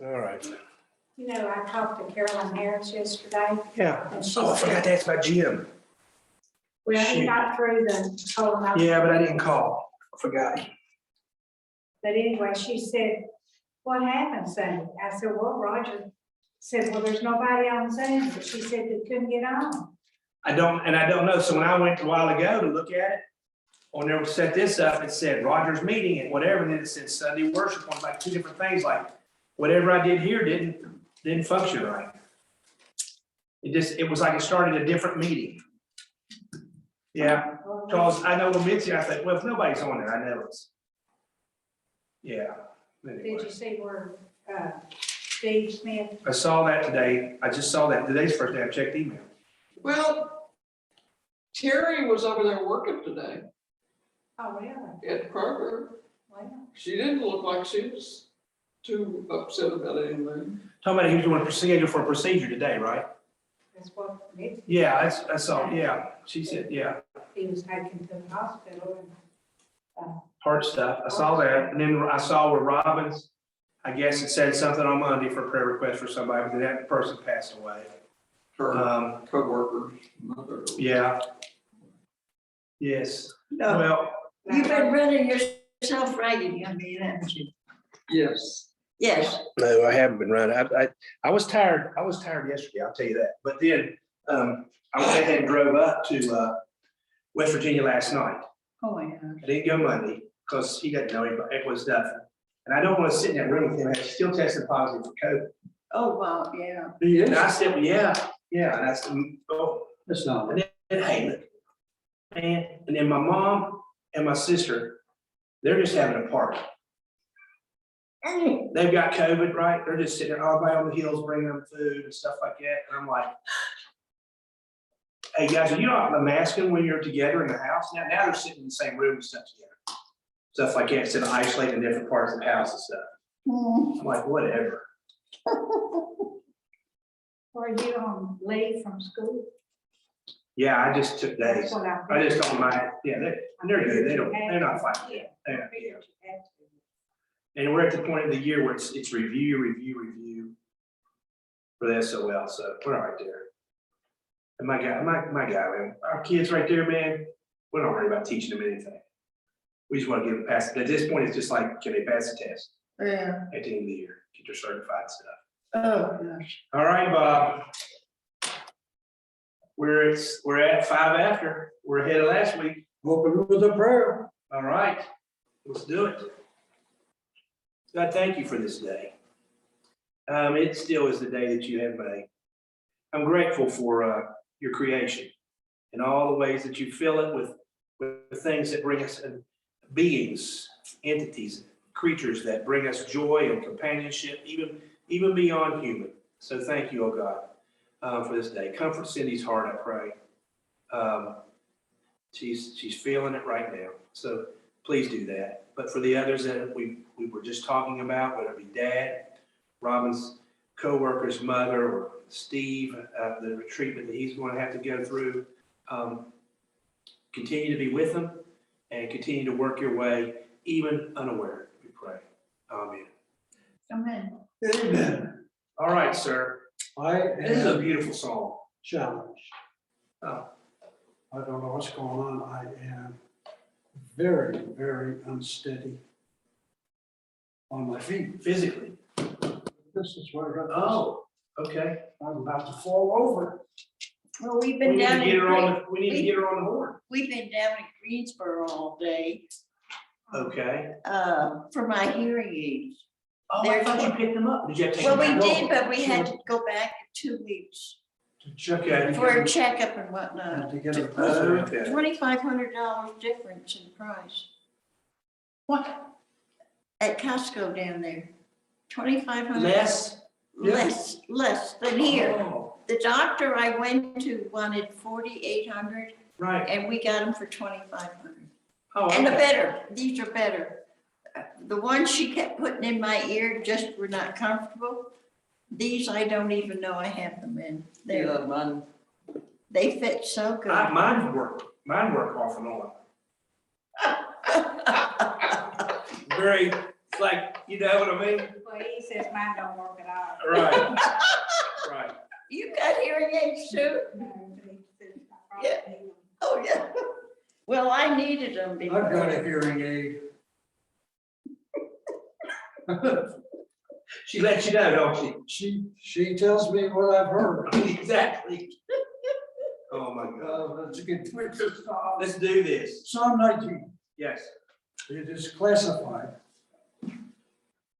All right. You know, I talked to Carolyn Harris yesterday, Yeah. and she Oh, I forgot to said, ask about Jim. well, he Shoot. got through the whole. Yeah, but I didn't call. I forgot. But anyway, she said, what happened Sunday? I said, well, Roger said, well, there's nobody on Zoom, but she said they couldn't get on. I don't know. So when I went a while ago to look at it, when they set this up, it said Rogers meeting and whatever, and then it said Sunday worship on like two different things, like whatever I did here didn't function right. It was like it started a different meeting. Yeah, because I know the Mitzi, I think, well, if nobody's on there, I know it's. Yeah. Did Anyway. you see where, Steve Smith? I saw that today. I just saw that. Today's the first day I checked email. Well, Terry was over there working today Oh, really? at Kroger. Well, She didn't look like she was too upset about anything. Talking about he was doing a procedure for a procedure today, right? that's what Mitzi, Yeah, I saw, yeah. She said, yeah, he was taken to the hospital and, heart stuff. I saw that. And then I saw where Robbins, I guess it said something on Monday for a prayer request for somebody, but then that person passed away. Her coworkers, mother. Yeah. Yes. No, Well, you've been running yourself ragged, young man, haven't you? Yes. Yes. no, I haven't been running. I was tired. I was tired yesterday, I'll tell you that. But then, I went ahead and drove up to, West Virginia last night. Oh, my gosh. I didn't go Monday because he didn't know anybody. It was nothing. And I don't want to sit in that room with him. He's still testing positive for COVID. Oh, wow, yeah. He And is. I said, well, yeah. And I said, oh, It's not. and then, hey, look. And then my mom and my sister, they're just having a party. They've got COVID, right? They're just sitting there, everybody on the hills bringing them food and stuff like that. And I'm like, hey, guys, are you not masking when you're together in the house? Now they're sitting in the same room and stuff together. Stuff like that, instead of isolating in different parts of the house and stuff. I'm like, whatever. were you on leave from school? Yeah, I just took days. That's what I. I just don't mind. Yeah, they're good. They're not fighting. Yeah. They're I not, figured yeah. you had to. And we're at the point of the year where it's review for the SOL, so we're all right there. And my guy, man, our kids right there, man, we don't worry about teaching them anything. We just want to get them past, at this point, it's just like, can they pass the test Yeah. at the end of the year, get their certified stuff. Oh, gosh. All right, Bob. We're at 5 after, we're ahead of last week. Open with a prayer. All right, let's do it. God, thank you for this day. It still is the day that you have made. I'm grateful for your creation and all the ways that you fill it with things that bring us beings, entities, creatures that bring us joy and companionship, even beyond human. So thank you, oh God, for this day. Comfort Cindy's heart, I pray. She's feeling it right now. So please do that. But for the others that we were just talking about, whether it be Dad, Robin's co-worker's mother, or Steve, the treatment that he's going to have to go through, continue to be with them and continue to work your way, even unaware, we pray. Amen. Amen. Amen. All right, sir. This is a beautiful song. Challenged. Oh, I don't know what's going on. I am very, very unsteady on my feet. physically. This is where I got Oh, okay. I'm about to fall over. Well, we've We been need to down get in, her on we need to get her on the board. we've been down in Greensboro all day, Okay. for my hearing aids. Oh, I thought you picked them up. Did you have to take Well, them we back? did, but we had to go back in 2 weeks To check Okay. for a checkup and whatnot. to get a Okay. $2,500 difference in price. What? At Costco down there. $2,500. Less? Less than here. Oh, The doctor I went to wanted 4,800 right. and we got them for 2,500. Oh, And the okay. better, these are better. The ones she kept putting in my ear just were not comfortable. These, I don't even know I have them in. Yeah, mine. They fit so good. Mine work off and on. very, it's like, you know what I mean? Well, he says mine don't work at all. Right, right. You got hearing aids too? Yeah. Oh, yeah. Well, I needed them I've got a because, hearing aid. She lets you know, don't She tells me what I've heard. she? Exactly. Oh, my God. That's a good. Let's do this. Psalm 19, Yes. it is classified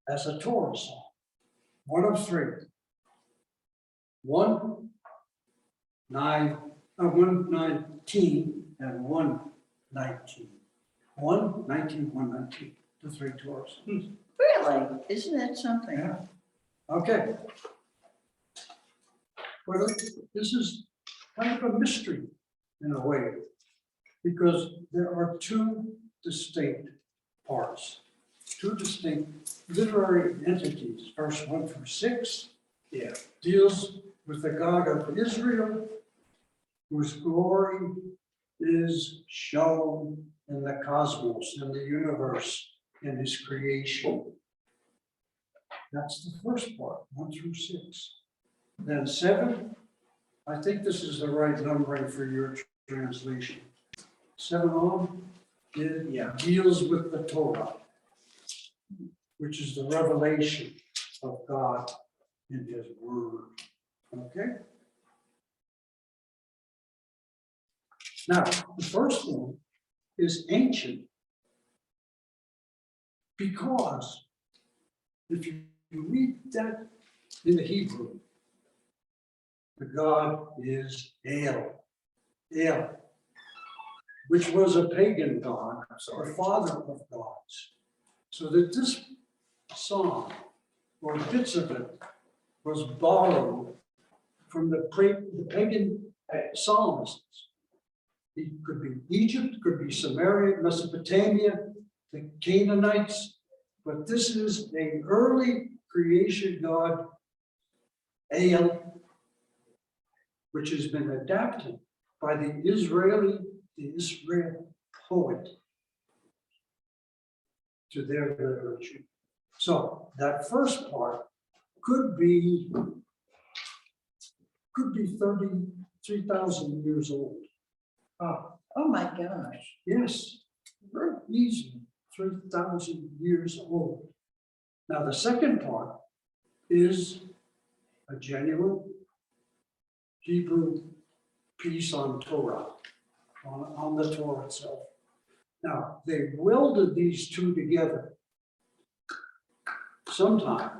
as a Torah psalm, one of three. 119 and 119. 119, 119, the three Torah psalms. really, isn't that something? Yeah. Okay. Well, this is kind of a mystery in a way, because there are two distinct parts, two distinct literary entities. Verse 1 through 6 Yeah. deals with the God of Israel, whose glory is shown in the cosmos, in the universe, in his creation. That's the first part, 1 through 6. Then 7, I think this is the right numbering for your translation. 7 on, it Yeah. deals with the Torah, which is the revelation of God in his word. Okay? Now, the first one is ancient, because if you read that in the Hebrew, the God is El, which was a pagan god, the father of gods. So that this psalm, or bits of it, was borrowed from the pagan psalmists. It could be Egypt, could be Samaria, Mesopotamia, the Canaanites, but this is an early creation god, El, which has been adapted by the Israel poet to their literature. So that first part could be 33,000 years old. Oh, my gosh. Yes, very easily 3,000 years old. Now, the second part is a genuine Hebrew piece on Torah, on the Torah itself. Now, they welded these two together sometime,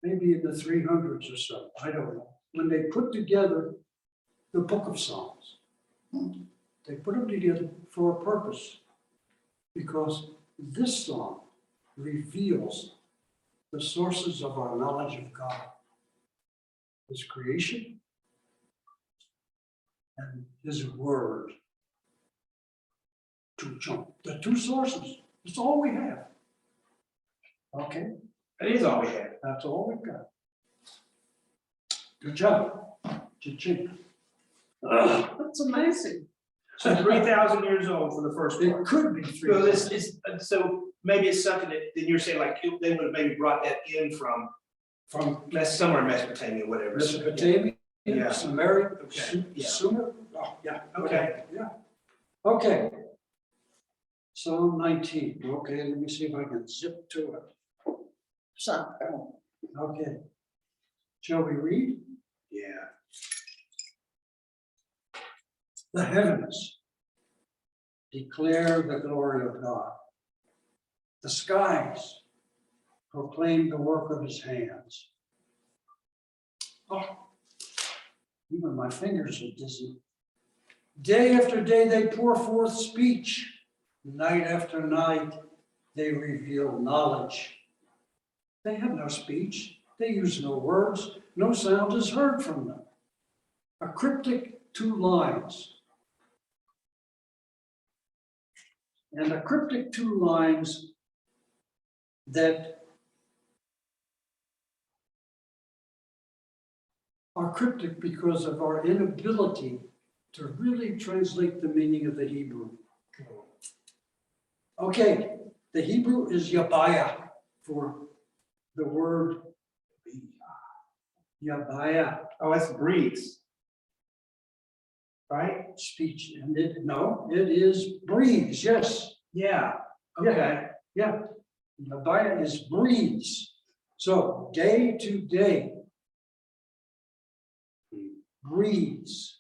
maybe in the 300s or so, I don't know, when they put together the book of Psalms. They put them together for a purpose, because this psalm reveals the sources of our knowledge of God, his creation and his word. The two sources, that's all we have. Okay, That is all we have. that's all we've got. Good job. Cha-ching. That's amazing. So 3,000 years old for the first It part. could be three. So this is, so maybe it's something that, then you're saying like, they would have maybe brought that in from, From somewhere in Mesopotamia, whatever. Mesopotamia, Yeah. Samaria, Okay, yeah. Sumer. Oh, yeah. Okay. Yeah. Okay. Psalm 19. Okay, let me see if I can zip to it. Something. Okay. Shall we read? Yeah. The heavens declare the glory of God. The skies proclaim the work of his hands. Oh, even my fingers are dizzy. Day after day they pour forth speech. Night after night they reveal knowledge. They have no speech. They use no words. No sound is heard from them. A cryptic 2 lines. And a cryptic 2 lines that are cryptic because of our inability to really translate the meaning of the Hebrew. Okay, The Hebrew is Yabaya for the word Yabaya, Oh, that's breathes. Right? speech, and it is breathes, yes, Yeah, okay. yeah. Yabaya is breathes. So day to day breathes.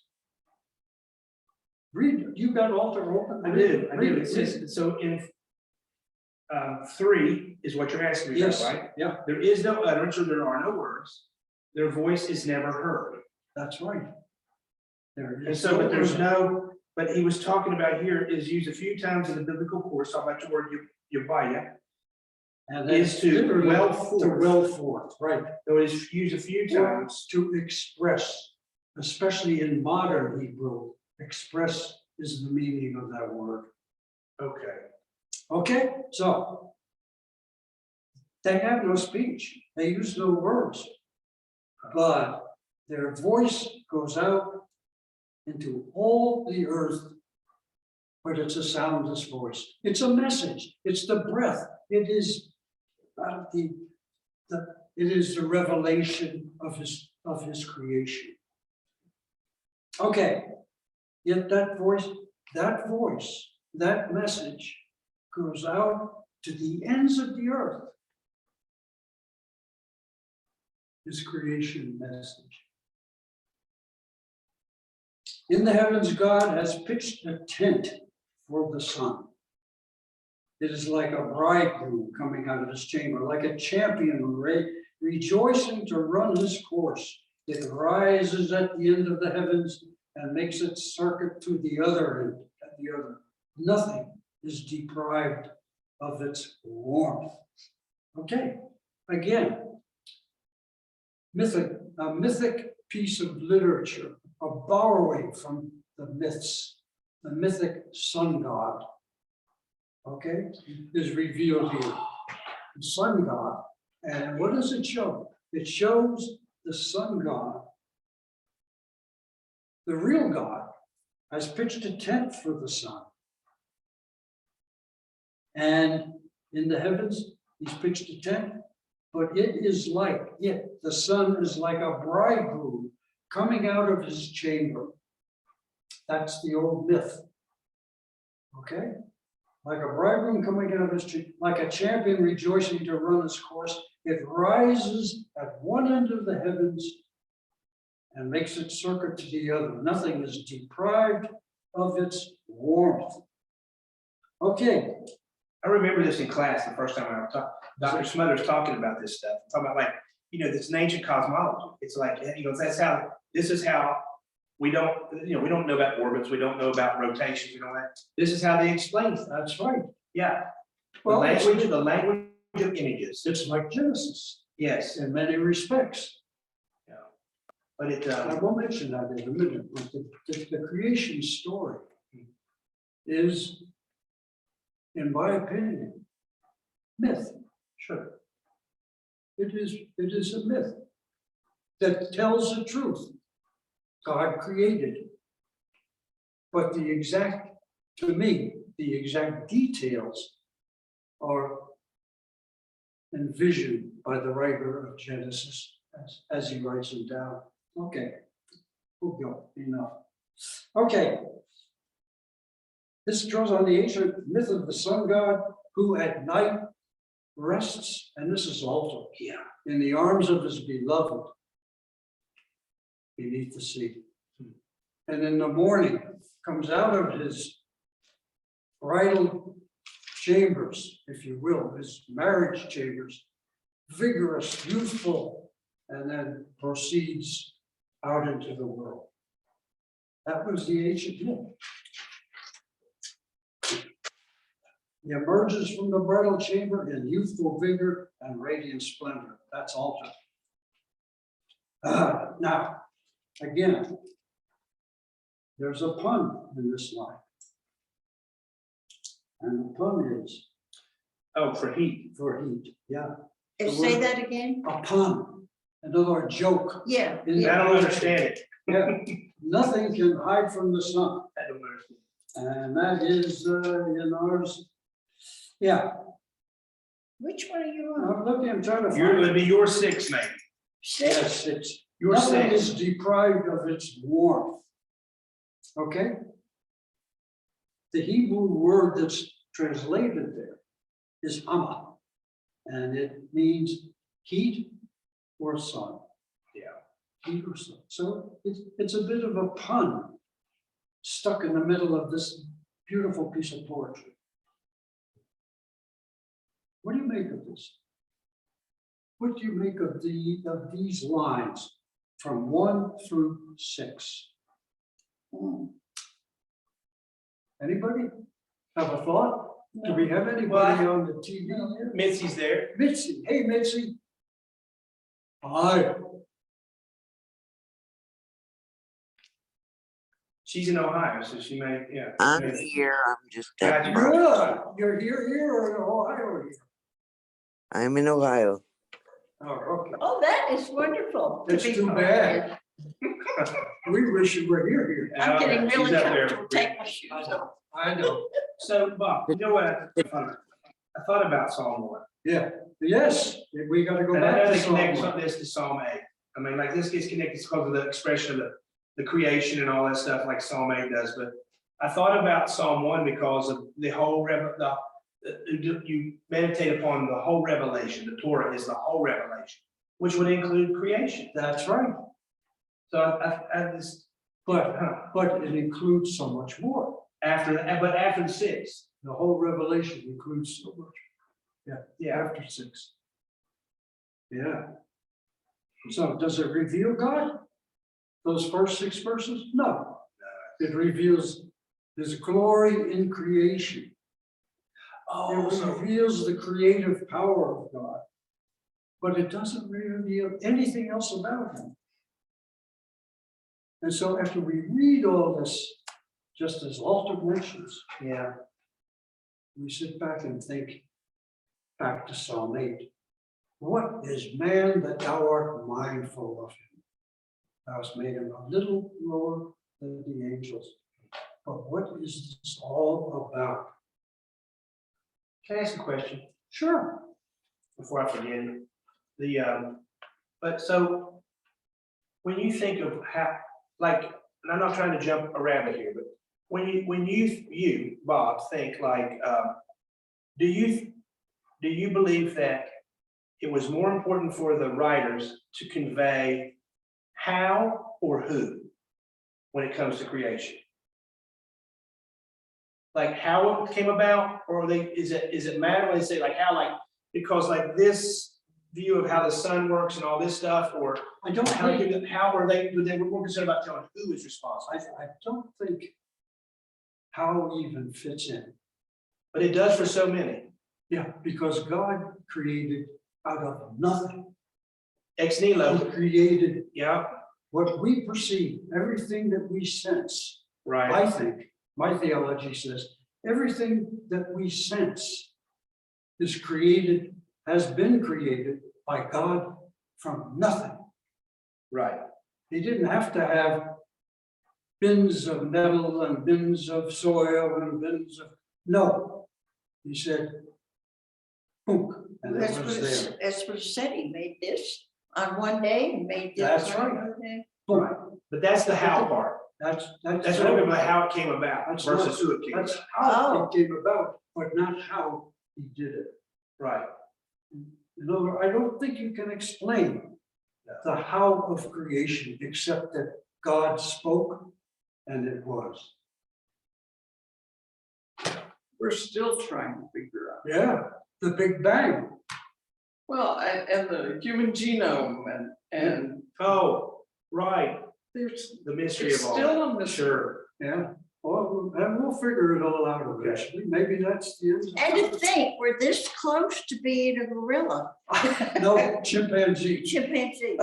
Read, you got altar open? I do. Read It says, so in 3 is what you're asking me about, Yes, right? yeah, There is no utterance, or there are no words. Their voice is never heard. that's right. There And is so, but there's word. no, but he was talking about here is used a few times in the biblical course, talking about the word Yabaya. And is that's to literally well To forth. well forth, right. So it is used a few times. To express, especially in modern Hebrew, express is the meaning of that word. Okay. Okay, so they have no speech, they use no words, but their voice goes out into all the earth, but it's a soundless voice. It's a message, it's the breath, it is it is the revelation of his creation. Okay, yet that voice, that message goes out to the ends of the earth. His creation message. In the heavens, God has pitched a tent for the sun. It is like a bridegroom coming out of his chamber, like a champion rejoicing to run his course. It rises at the end of the heavens and makes its circuit to the other end, at the other. Nothing is deprived of its warmth. Okay, again, a mythic piece of literature, a borrowing from the myths, the mythic sun god, okay, is revealed here. The sun god, and what does it show? It shows the sun god, the real God, has pitched a tent for the sun. And in the heavens, he's pitched a tent, but it is like the sun is like a bridegroom coming out of his chamber. That's the old myth. Okay? Like a bridegroom coming out of his chamber, like a champion rejoicing to run his course. It rises at one end of the heavens and makes its circuit to the other. Nothing is deprived of its warmth. Okay, I remember this in class the first time I taught. Dr. Smothers talking about this stuff, talking about like, this ancient cosmology. It's like, this is how we don't know about orbits, we don't know about rotations, this is how they explain stuff. that's right. Yeah. The Well, language of images. it's like Genesis Yes. in many respects. But it, I will mention that in a minute, but the creation story is, in my opinion, myth. Sure. It is a myth that tells the truth. God created. But to me, the exact details are envisioned by the writer of Genesis as he writes them down. Okay, we'll go, enough. Okay. This draws on the ancient myth of the sun god who at night rests, and this is also in the arms of his beloved beneath the sea. And in the morning comes out of his bridal chambers, if you will, his marriage chambers, vigorous, youthful, and then proceeds out into the world. That was the ancient myth. He emerges from the bridal chamber in youthful vigor and radiant splendor. That's Alta. Now, again, there's a pun in this line. And the pun is for heat. for heat, yeah. Say that again? A pun, another joke. Yeah. I yeah. don't understand it. Yeah, nothing can hide from the sun. I don't understand. And that is in ours. Yeah, Which one are you on? I'm looking, I'm trying to You're, find. it'd be your six, maybe. Six? Yes, it's, Your nothing six. is deprived of its warmth. Okay? The Hebrew word that's translated there is hama. And it means heat or sun. Yeah. Heat or sun. So it's a bit of a pun stuck in the middle of this beautiful piece of poetry. What do you make of this? What do you make of these lines from 1 through 6? Anybody have a thought? Do we have anybody on the TV here? Mitzi's there. Mitzi, hey Mitzi. Hi, She's in Ohio, so she may, yeah. I'm Maybe. here. I'm just Got at you. work. good. You're here or in Ohio here? I'm in Ohio. Oh, okay. Oh, that is wonderful. to That's be too part bad. of. We wish you were here. I'm getting She's really up there. comfortable. Take my shoes off. I know. So, Bob, you know what? I thought about Psalm 1. Yeah, yes, we gotta go And I back know to they connect Psalm 1. this to Psalm 8. I mean, like this gets connected because of the expression of the creation and all that stuff like Psalm 8 does. But I thought about Psalm 1 because of the whole, you meditate upon the whole revelation. The Torah is the whole revelation, which would include creation. That's right, So I just, but it includes so much more. after the 6, The whole revelation includes so much. yeah. After 6. Yeah. So does it reveal God? Those first 6 verses? No. It reveals his glory in creation. Oh, It so reveals the creative power of God. But it doesn't reveal anything else about him. And so after we read all this, just as Walter mentions, yeah. we sit back and think back to Psalm 8. What is man that thou art mindful of him? Thou hast made him a little lower than the angels. But what is this all about? Can I ask a question Sure. before I forget? But so when you think of how, like, and I'm not trying to jump a rabbit here, but when you, Bob, think like, do you believe that it was more important for the writers to convey how or who when it comes to creation? Like how it came about, or is it matter when they say like how, like, because like this view of how the sun works and all this stuff, or I don't how think, are they were more concerned about telling who is responsible? I don't think how even fits in. But it does for so many. Yeah, because God created out of nothing. Ex He nihilo, created yeah, what we perceive, everything that we sense. right, I think, my theology says, everything that we sense is created, has been created by God from nothing. right, He didn't have to have bins of metal and bins of soil and bins of, no. He said, boom, and it That's was what there. that's what it said. He made this on one day and made this. That's on right. another day. Boom. but that's the how part. That's That's what I mean by how it came about That's versus who it came That's about. how it came about, but not how he did it. Right, In other words, I don't think you can explain the how of creation except that God spoke and it was. We're still trying to figure out. Yeah, the Big Bang. Well, and the human genome and oh, right, there's, the mystery it's of all still that. a mystery. Sure, Yeah, well, and we'll figure it all out eventually. Maybe that's the end. And to think, we're this close to being a gorilla, No, chimpanzee. chimpanzee.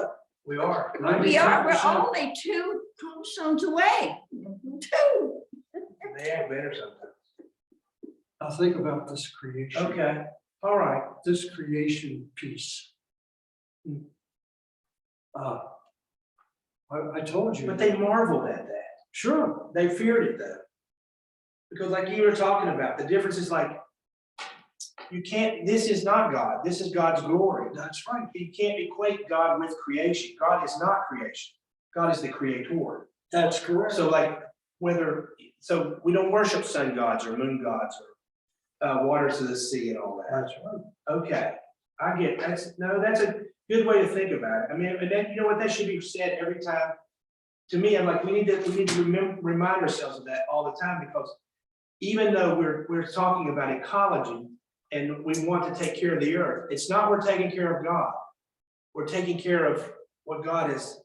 we are. We are, we're 92%. only 2 chromosomes away. 2. They act better sometimes. Now think about this creation. Okay, all right, This creation piece. I told you. but they marveled at that. Sure, They feared it though. Because like you were talking about, the difference is like, you can't, this is not God, this is God's glory. That's right. You can't equate God with creation. God is not creation. God is the creator. That's correct. So like so we don't worship sun gods or moon gods or waters of the sea and all that. That's right. Okay, I get, that's a good way to think about it. I mean, and then, you know what, that should be said every time. To me, I'm like, we need to remind ourselves of that all the time, because even though we're talking about ecology and we want to take care of the earth, it's not we're taking care of God. We're taking care of what God has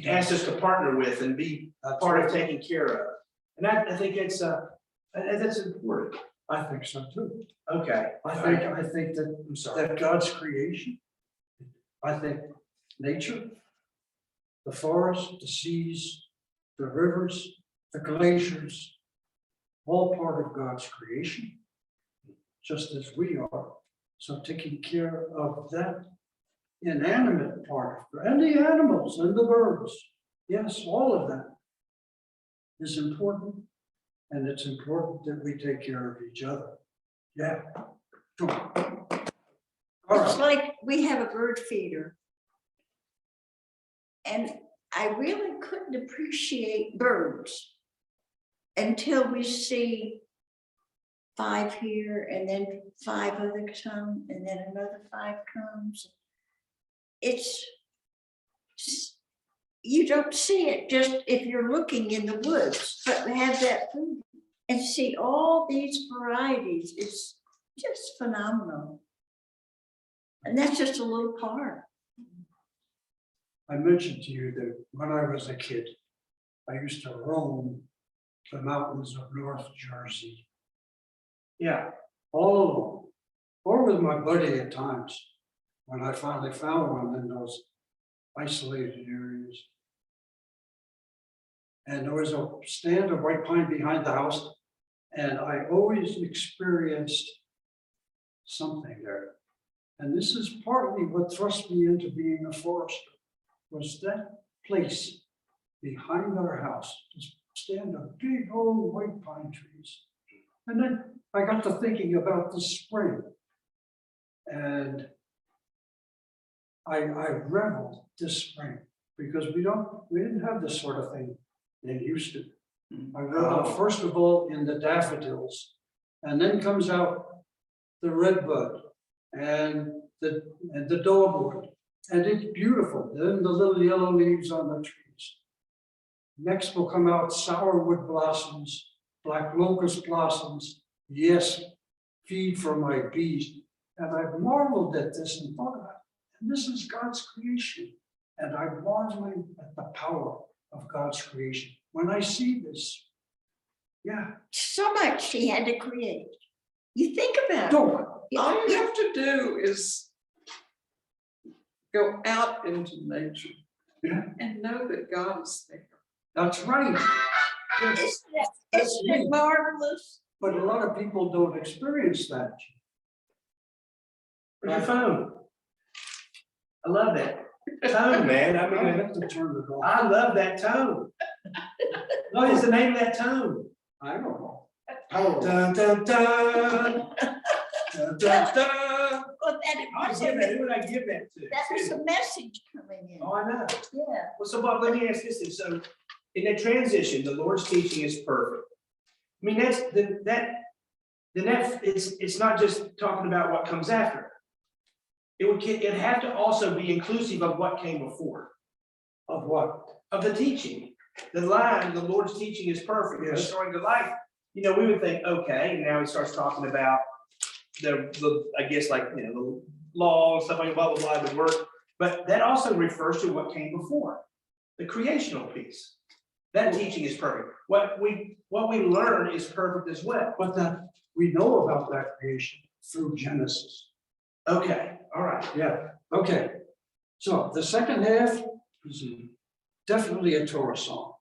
asked us to partner with and be part of taking care of. And I think that's important. I think so too. Okay. I think that, I'm sorry. that God's creation, I think nature, the forest, the seas, the rivers, the glaciers, all part of God's creation, just as we are. So taking care of that inanimate part, and the animals and the birds, yes, all of that is important. And it's important that we take care of each other. Yeah. Sure. All It's right. like we have a bird feeder. And I really couldn't appreciate birds until we see 5 here and then 5 other come and then another 5 comes. It's just, you don't see it just if you're looking in the woods, but we have that food and see all these varieties. It's just phenomenal. And that's just a little part. I mentioned to you that when I was a kid, I used to roam the mountains of North Jersey Yeah, all alone, or with my buddy at times, when I finally found one in those isolated areas. And there was a stand of white pine behind the house, and I always experienced something there. And this is partly what thrust me into being a forester, was that place behind our house, this stand of big old white pine trees. And then I got to thinking about the spring. And I reveled this spring, because we didn't have this sort of thing in Houston. I reveled first of all in the daffodils, and then comes out the redbud and the dogwood, and it's beautiful. Then the little yellow leaves on the trees. Next will come out sourwood blossoms, black locust blossoms. Yes, feed for my bees. And I marveled at this and thought about it. And this is God's creation. And I'm marveling at the power of God's creation. When I see this, yeah. So much he had to create. You think about it. Don't. All you have to do is go out into nature. Yeah. And know that God is there. That's right. Isn't it marvelous? But a lot of people don't experience that. your phone. I love that tone, man. I I mean, have to turn it off. I love that tone. What is the name of that tone? I don't know. Power. Dun, dun, dun. Dun, dun, dun. Well, that I was, give that, who would I give that to? that was a message coming in. Oh, I know. Yeah. Well, so Bob, let me ask this then. So in that transition, the Lord's teaching is perfect. I mean, it's not just talking about what comes after. It'd have to also be inclusive of what came before, Of what? of the teaching. The line, the Lord's teaching is perfect, Yes. restoring to life. You know, we would think, okay, and now he starts talking about the I guess like, you know, the law and stuff like blah, blah, blah, the work. But that also refers to what came before, the creational piece. That teaching is perfect. What we learn is perfect as well. But that, we know about that creation through Genesis. Okay, all right. Yeah, okay. So the second half is definitely a Torah song.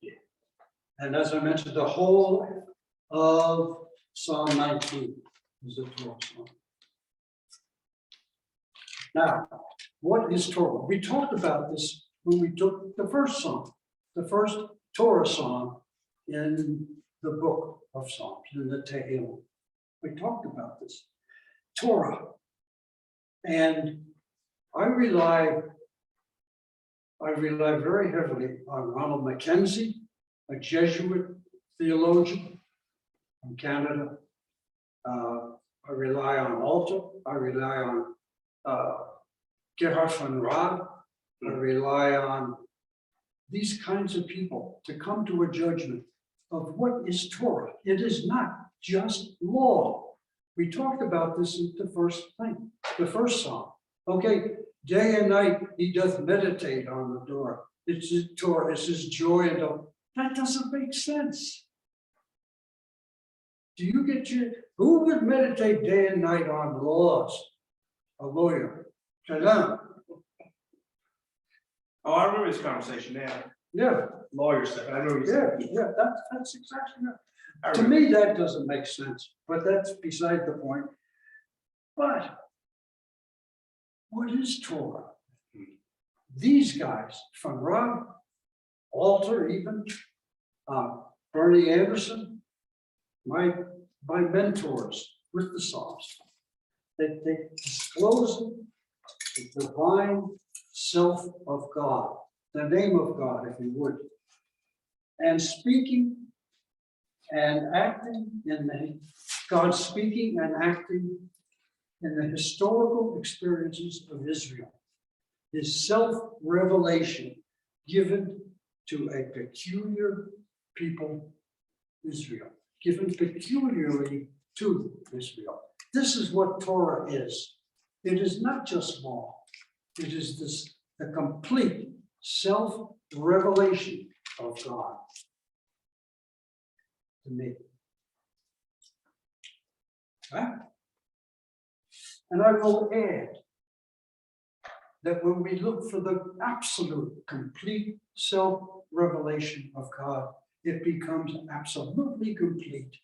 Yeah. And as I mentioned, the whole of Psalm 19 is a Torah song. Now, what is Torah? We talked about this when we took the first song, the first Torah song in the book of Psalms, in the Tehillim. we talked about this, Torah. And I rely very heavily on Ronald Mackenzie, a Jesuit theologian from Canada. I rely on Alter, I rely on Gerhard von Rad, I rely on these kinds of people to come to a judgment of what is Torah. It is not just law. We talked about this in the first thing, the first psalm. Okay, day and night he doth meditate on the Torah. It's his Torah, it's his joy and all. That doesn't make sense. Do you get who would meditate day and night on laws? A lawyer. Shalom. Oh, I remember this conversation now, Yeah, lawyer stuff, I remember. you yeah, saying- yeah, that's exactly right. I To remember. me, that doesn't make sense, but that's beside the point. But what is Torah? These guys, from Rob, Alter even, Bernie Anderson, my mentors with the Psalms, they disclose the divine self of God, the name of God, if you would, and speaking and acting God speaking and acting in the historical experiences of Israel. His self-revelation given to a peculiar people, Israel, given peculiarly to Israel. This is what Torah is. It is not just law. It is the complete self-revelation of God to me. Right? And I will add that when we look for the absolute, complete self-revelation of God, it becomes absolutely complete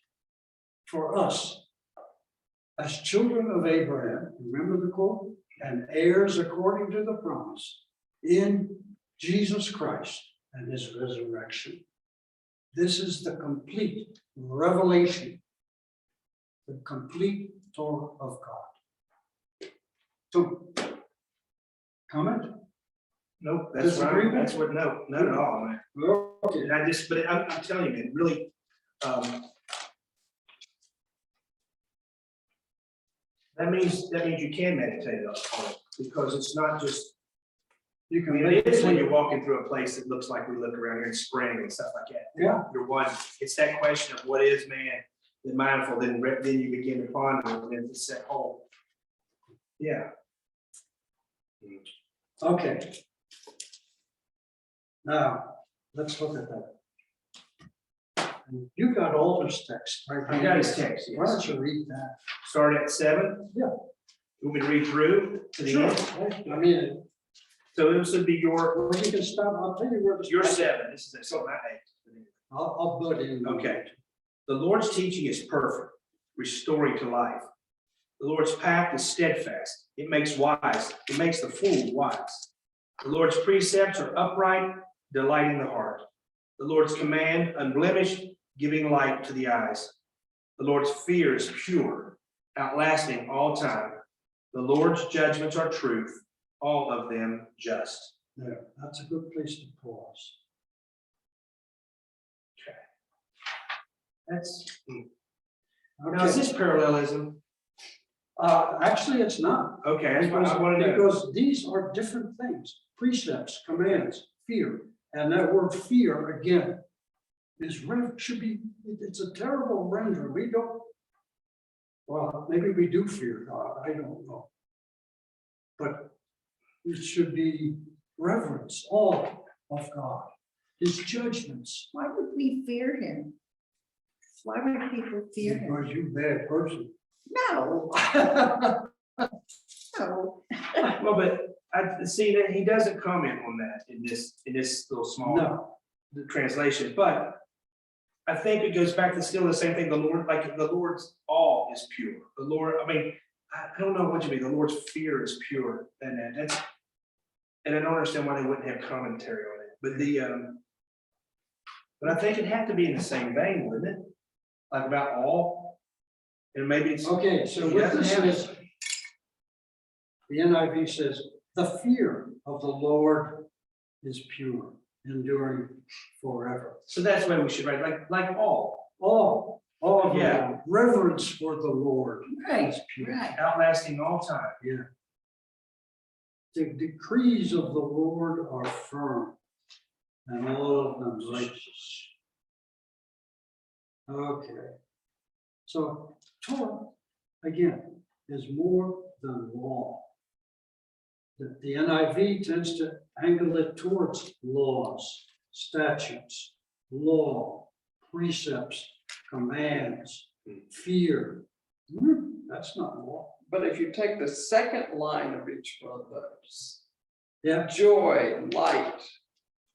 for us as children of Abraham, remember the quote, and heirs according to the promise in Jesus Christ and his resurrection. This is the complete revelation, the complete Torah of God. So, comment? Nope, that's what, Disagreement? that's what, no, not at all, man. Okay. And but I'm telling you, man, really, that means you can meditate on it, because it's not just, You I can mean, make it is when it, you're walking through a place that looks like we look around here in spring and stuff like that. yeah, You're one, it's that question of what is man, then mindful, then you begin to ponder, and then it's that whole. Yeah. okay. Now, let's look at that. You got Alder's text, right? I got his text, Why don't yes. you read that? Start at 7? Yeah. You want me to read through to the end? I mean, So this would be your well, you can stop, I'll tell you where to. Your stop. 7, this is a, so my 8. I'll put in. Okay. The Lord's teaching is perfect, restoring to life. The Lord's path is steadfast. It makes wise. It makes the fool wise. The Lord's precepts are upright, delighting the heart. The Lord's command unblemished, giving light to the eyes. The Lord's fear is pure, outlasting all time. The Lord's judgments are truth, all of them just. There, that's a good place to pause. That's. Now, is this parallelism? Actually, it's not. Okay, that's what I wanted to know. Because these are different things, precepts, commands, fear. And that word fear, again, should be, it's a terrible render. We don't, well, maybe we do fear God, I don't know. But it should be reverence, awe of God, his judgments. Why would we fear him? Why would people fear him? Because you bad person. No, no. Well, but I see that he doesn't comment on that in this little small No, translation, but I think it goes back to still the same thing. The Lord, like the Lord's awe is pure. The Lord, I mean, I don't know what you mean. The Lord's fear is pure, and that's, and I don't understand why they wouldn't have commentary on it. But but I think it'd have to be in the same vein, wouldn't it? Like about awe. And maybe it's. Okay, so He what doesn't this have is, the NIV says, the fear of the Lord is pure, enduring forever. So that's why we should write, like all, All of the Yeah. Lord, reverence for the Lord Right, is pure. right. outlasting all time. Yeah. The decrees of the Lord are firm, and all of them righteous. Okay. So Torah, again, is more than law. The NIV tends to angle it towards laws, statutes, law, precepts, commands, fear. That's not law. But if you take the second line of each one of those, Yeah, joy, light,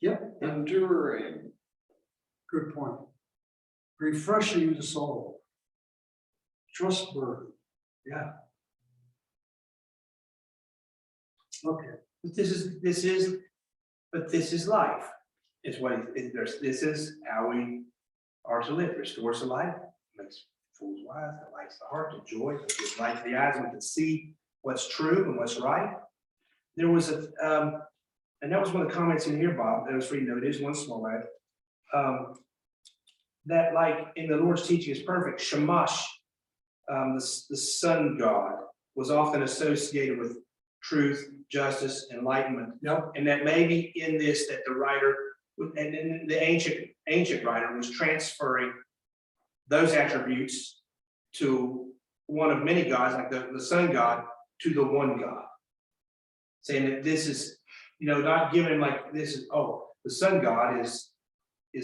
yep, enduring, good point. Refreshing the soul. Trustworthy, yeah. Okay, But this is life. It's what this is how we are to live. Restores the life, makes fools wise, that lights the heart, the joy, that gives light to the eyes, we can see what's true and what's right. There was and that was one of the comments in here, Bob, that I was reading, though it is one small way. That like in the Lord's teaching is perfect, Shamash, the sun god, was often associated with truth, justice, enlightenment. yep, And that maybe in this, that the writer, and then the ancient writer was transferring those attributes to one of many gods, like the sun god, to the one God. Saying that this is, not giving him like this is, oh, the sun god is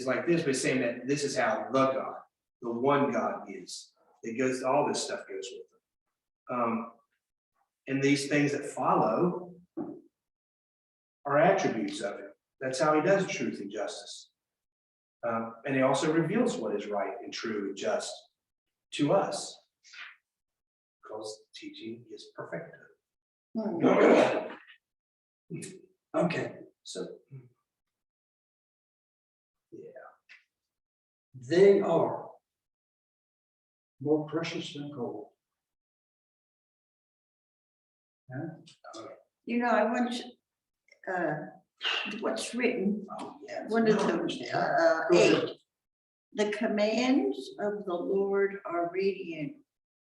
like this, but saying that this is how the God, the one God is. It goes, all this stuff goes with it. And these things that follow are attributes of it. That's how he does truth and justice. And he also reveals what is right and true and just to us. Because teaching is perfect. okay. So, They are more precious than gold. I once, what's written, oh, yeah. one of the, Go ahead. 8. The commands of the Lord are radiant.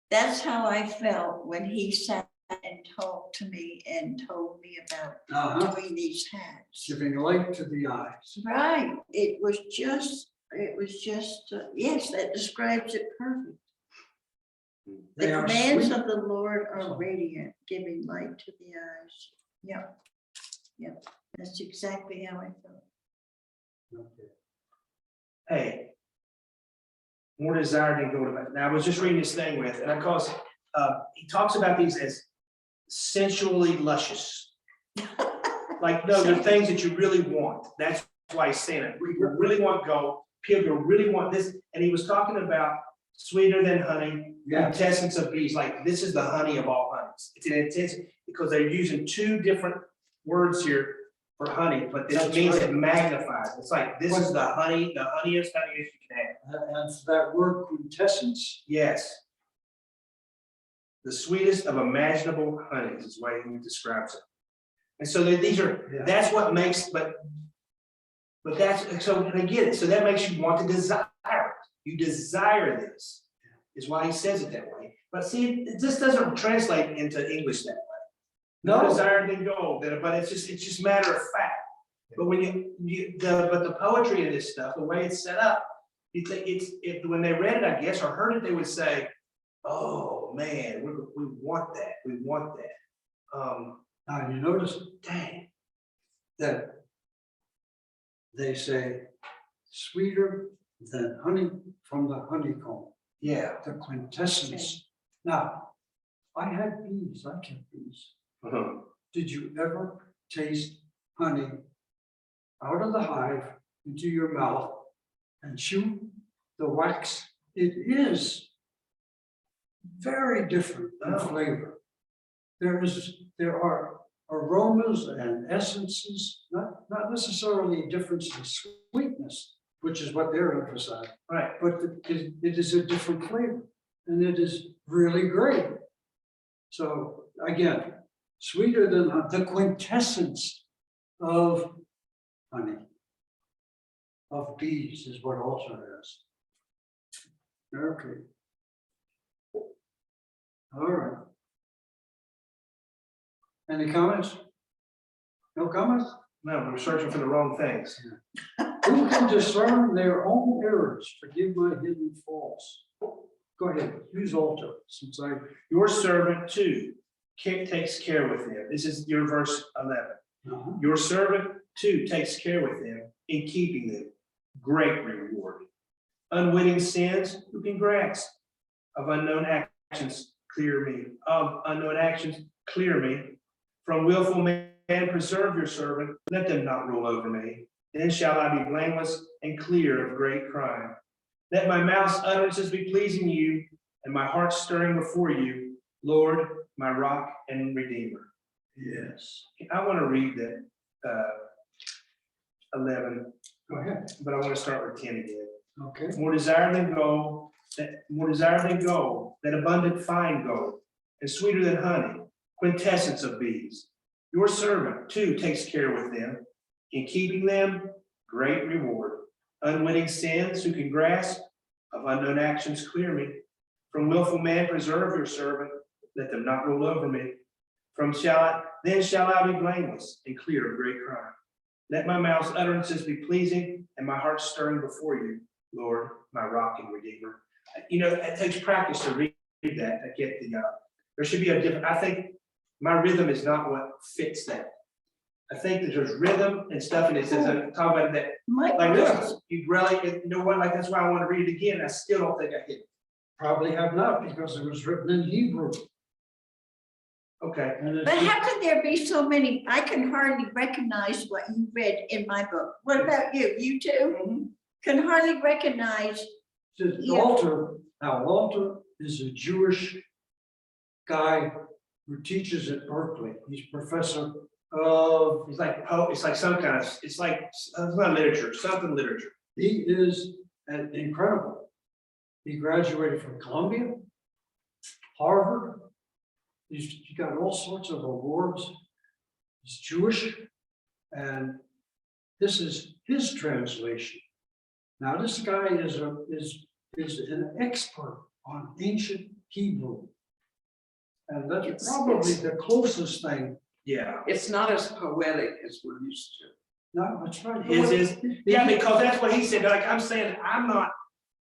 That's how I felt when he sat and talked to me and told me about Uh-huh, doing these hats. giving light to the eyes. Right, it was just, yes, that describes it perfect. The They are commands sweet. of the Lord are radiant, giving light to the eyes. Yep. Yep, that's exactly how I felt. Okay. Hey, more desire than gold. Now, I was just reading this thing with, and because he talks about these as sensually luscious. Like, no, they're things that you really want. That's why he's saying it. People really want gold. People really want this. And he was talking about sweeter than honey, Yeah. quintessence of bees. Like, this is the honey of all honeys. It's an intense, because they're using two different words here for honey, but this That's means right. it magnifies. It's like, this is the honey, the honeyest you can have. And for that word quintessence, Yes. The sweetest of imaginable honeys is the way he describes it. And so these are, Yeah. that's what makes, but that's, so I get it. So that makes you want to desire it. You desire this, is why he says it that way. But see, it just doesn't translate into English that way. No No. desire than gold, but it's just matter of fact. But when but the poetry of this stuff, the way it's set up, you think when they read it, I guess, or heard it, they would say, oh, man, we want that, we want that. now you notice Dang, that they say sweeter than honey from the honeycomb, yeah. the quintessence. Now, I had bees, I kept bees. Uh-huh. Did you ever taste honey out of the hive into your mouth and chew the wax? It is very different in Oh. flavor. There are aromas and essences, not necessarily a difference in sweetness, which is what they're emphasizing, Right, but it is a different flavor. and it is really great. So again, sweeter than the quintessence of honey, of bees is what also is. Okay. All right. Any comments? No comments? No, we're searching for the wrong things. Who can discern their own errors? Forgive my hidden faults. Go ahead, use altar, since I, Your servant too takes care with them. This is your verse 11. Your servant too takes care with them in keeping them. Great reward. Unwitting sins, who can grasp? Of unknown actions, clear me. Of unknown actions, clear me. From willful man, preserve your servant. Let them not rule over me. Then shall I be blameless and clear of great crime. Let my mouth's utterances be pleasing you, and my heart stirring before you, Lord, my rock and redeemer. yes, I want to read that 11, go ahead, but I want to start with 10 again. okay. More desire than gold, that abundant fine gold, and sweeter than honey, quintessence of bees. Your servant too takes care with them, in keeping them, great reward. Unwitting sins, who can grasp? Of unknown actions, clear me. From willful man, preserve your servant. Let them not rule over me. Then shall I be blameless and clear of great crime. Let my mouth's utterances be pleasing, and my heart stirring before you, Lord, my rock and redeemer. You know, it takes practice to read that, to get the, there should be a different, I think my rhythm is not what fits that. I think that there's rhythm and stuff, and it says, I'm talking about that, My like goodness. this, you really, you know what, like, that's why I want to read it again, I still don't think I hit it. Probably have not, because it was written in Hebrew. Okay, And it's But just- how could there be so many? I can hardly recognize what you read in my book. What about you? You too? Can hardly recognize. the Yeah. altar, now Walter is a Jewish guy who teaches at Berkeley. He's professor of, it's like, it's like some kind of, it's like, it's not literature, something literature. he is incredible. He graduated from Columbia, Harvard. He got all sorts of awards. He's Jewish, and this is his translation. Now, this guy is an expert on ancient Hebrew. And that's It's- probably the closest thing. Yeah. It's not as poetic as we're used to. No, that's right. Is, yeah, because that's what he said, like, I'm saying, I'm not,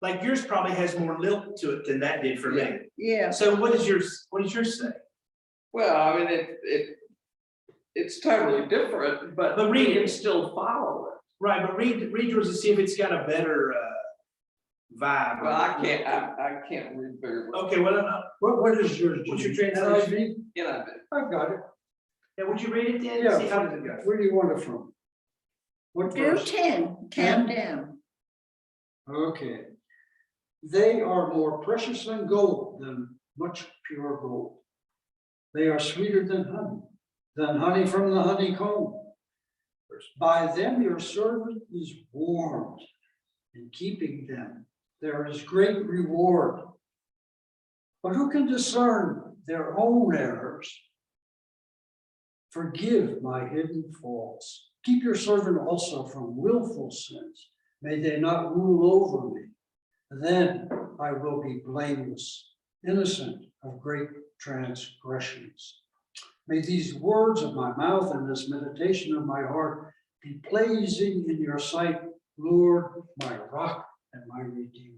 like, yours probably has more lilt to it than that did for me. Yeah. So what is yours say? Well, I mean, it's totally different, but But we read it. can still follow it. Right, but read yours and see if it's got a better vibe. Well, I can't read very well. Okay, well, What is yours? What's your Jimmy? translation? You know, I've got it. yeah, would you read it then? Yeah. See how does it go? Where do you want it from? What Do verse? 10, count down. Okay. They are more precious than gold, than much pure gold. They are sweeter than honey from the honeycomb. By them your servant is warmed. In keeping them, there is great reward. But who can discern their own errors? Forgive my hidden faults. Keep your servant also from willful sins. May they not rule over me. Then I will be blameless, innocent of great transgressions. May these words of my mouth and this meditation of my heart be pleasing in your sight, Lord, my rock and my redeemer.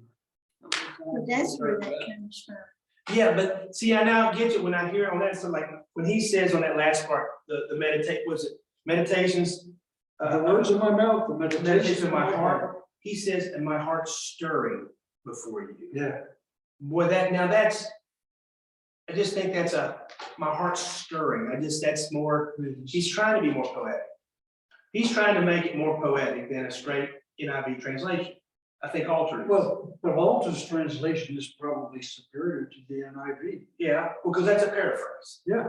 But that's where that comes from. Yeah, but see, I now get it when I hear on that, so like, when he says on that last part, the meditate, was it meditations? The words of my mouth, the Meditations meditation of my heart, he says, and my heart stirring before you. Yeah, Boy, that's, I just think that's my heart's stirring, that's more, he's trying to be more poetic. He's trying to make it more poetic than a straight NIV translation. I think alternate. well, but Walter's translation is probably superior to the NIV. Yeah, because that's a paraphrase. Yeah.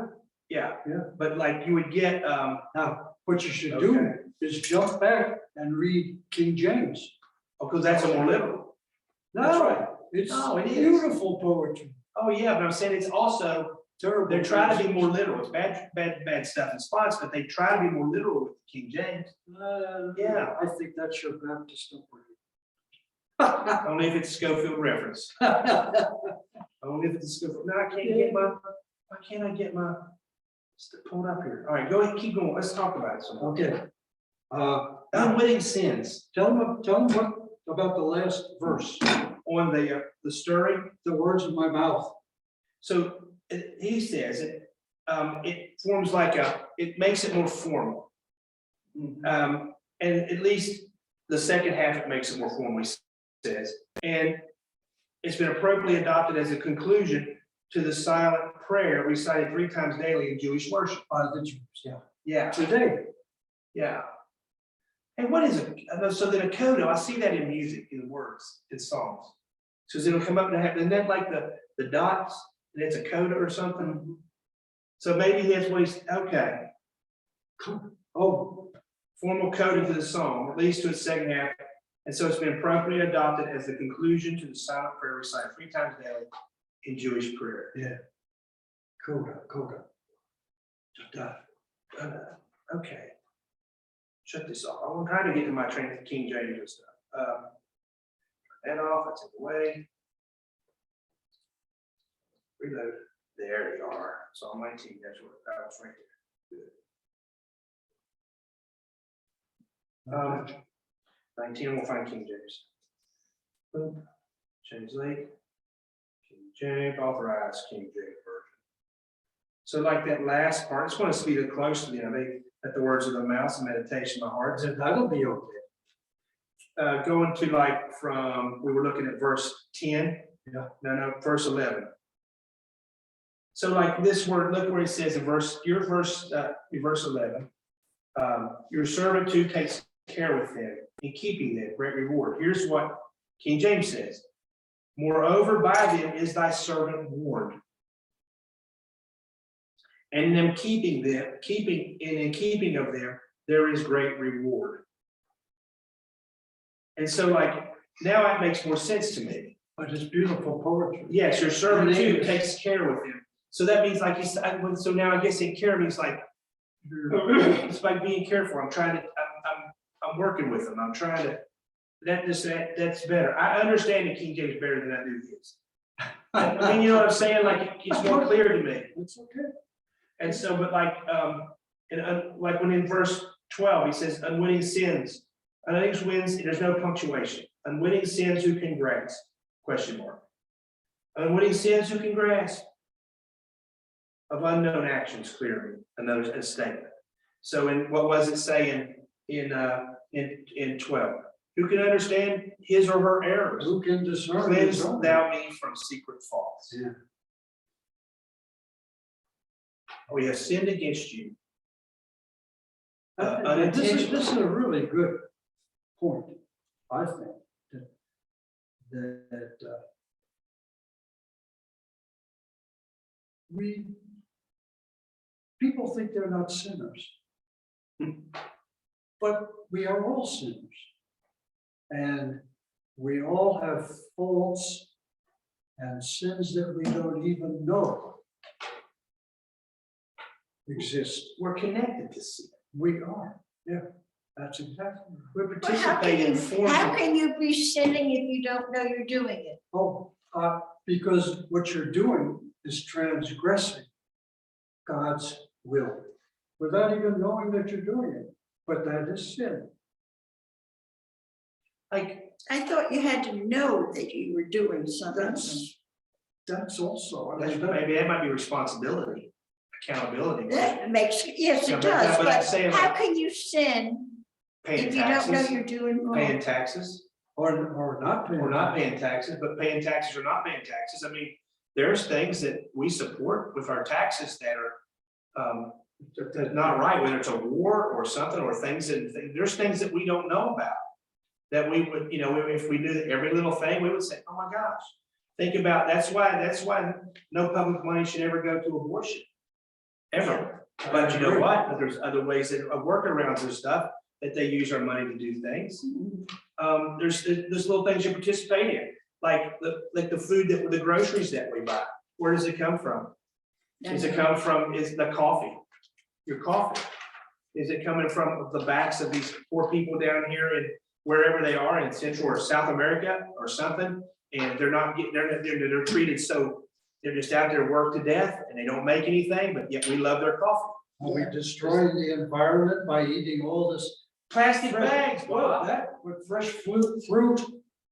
Yeah. Yeah. But like you would get, Now, what you should do Okay. is jump back and read King James. because that's a more liberal. That's No, right. it's Oh, it is. beautiful poetry, Oh, yeah, but I'm saying it's also, terrible. they're trying to be more literal. It's bad stuff in spots, but they try to be more literal with King James. Yeah. I think that's your Baptist upbringing. Only if it's Schofield reference. Only if it's a Schofield. No, I can't get my, why can't I get my, stuff pulled up here? All right, go ahead, keep going. Let's talk about it some more. Okay. Unwitting sins Tell them what about the last verse, on the stirring. the words of my mouth. So he says it forms like it makes it more formal. And at least the second half, it makes it more formal, he says. And it's been appropriately adopted as a conclusion to the silent prayer recited 3 times daily in Jewish worship. The Jews, yeah. Yeah, Today, yeah. And what is it? So then a coda, I see that in music, in words, in songs. So it'll come up and have, isn't that like the dots, and it's a coda or something? So maybe that's what he's, okay. oh, Formal coda to the song, at least to its second half. And so it's been appropriately adopted as the conclusion to the silent prayer recited 3 times daily in Jewish prayer. yeah. Coda. Okay. Shut this off. I'm trying to get to my train of King James and stuff. Turn that off, that's in the way. Reload. There you are. It's on my team. That's what that was right there. Good. 19, we'll find King James. Boom. Translate. King James, authorized King James version. So like that last part, I just want to speed it close to the end. At the words of the mouth and meditation of my heart. That'll be okay. Going to like from, we were looking at verse 10. Yeah. No, verse 11. So like this word, look where it says in verse 11. Your servant too takes care with them in keeping them, great reward. Here's what King James says. Moreover, by them is thy servant warned. And in them keeping of them, there is great reward. And so like, now that makes more sense to me. But it's beautiful poetry. Yes, your servant And too it is. takes care with him. So that means like, so now I guess in care means like, it's like being careful. I'm working with them. I'm trying to, that's better. I understand the King James better than I do his. I mean, you know what I'm saying? Like, it's more clear to me. It's okay. And so, but like, like when in verse 12, he says, unwitting sins. Unwitting wins, there's no punctuation. Unwitting sins who can grasp? Question mark. Unwitting sins who can grasp? Of unknown actions, clearly, another statement. So in, what was it saying in 12? Who can understand his or her errors? Who can discern? Cleanse his own? thou me from secret faults. Yeah. We have sinned against you. This Unintentional. is a really good point, I think, that people think they're not sinners. But we are all sinners. And we all have faults and sins that we don't even know exist. We're connected to sin. We are, yeah, that's exactly. We But how participate in how forms. can you be sinning if you don't know you're doing it? Oh, because what you're doing is transgressing God's will without even knowing that you're doing it. But that is sin. Like, I thought you had to know that you were doing something. That's also. I that's, mean, that- maybe that might be responsibility, accountability. That makes, yes, Yeah, it but does, I'm but saying, how like, can you sin Paying if you don't know taxes, you're doing wrong? paying taxes, Or not paying. or not paying taxes, but paying taxes or not paying taxes. I mean, there's things that we support with our taxes that are that's not right, whether it's a war or something, or things that, there's things that we don't know about. That we would, you know, if we knew every little thing, we would say, oh my gosh. Think about, that's why no public money should ever go to abortion. Ever. But you know what? But there's other ways that workarounds and stuff that they use our money to do things. There's little things you participate in. like the food that, the groceries that we buy, where does it come from? Does it come from, is the coffee, your coffee? Is it coming from the backs of these poor people down here in wherever they are in Central or South America or something? And they're not getting, they're treated so, they're just out there worked to death and they don't make anything, but yet we love their coffee. Are we destroying the environment by eating all this? Plastic bags, Well, Bob. that, with fresh fruit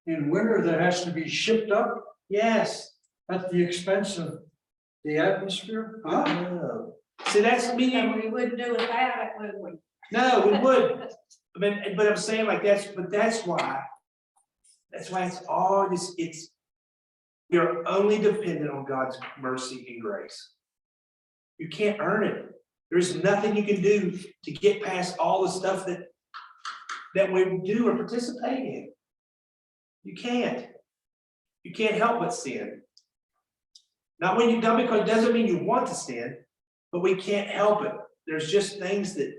in winter that has to be shipped up Yes. at the expense of the atmosphere? Huh? Oh. See, that's me. So we wouldn't do without it, would we? No, we wouldn't. I mean, but I'm saying like that's why it's all this, we are only dependent on God's mercy and grace. You can't earn it. There's nothing you can do to get past all the stuff that we do or participate in. You can't. You can't help but sin. Not when you don't, because it doesn't mean you want to sin, but we can't help it. There's just things that,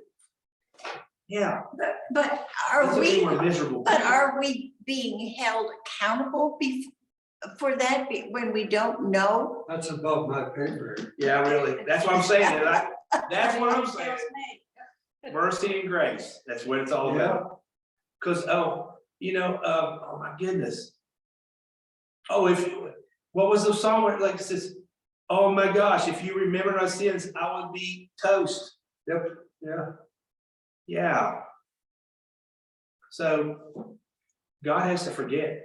yeah. But are doesn't we, mean we're miserable. but are we being held accountable for that when we don't know? That's above my pay grade. Yeah, really. That's what I'm saying. That's what I'm saying. Mercy and grace. That's what it's all about. Cause, oh my goodness. Oh, what was the song where it like says, oh my gosh, if you remember our sins, I would be toast. Yep, yeah. Yeah. So God has to forget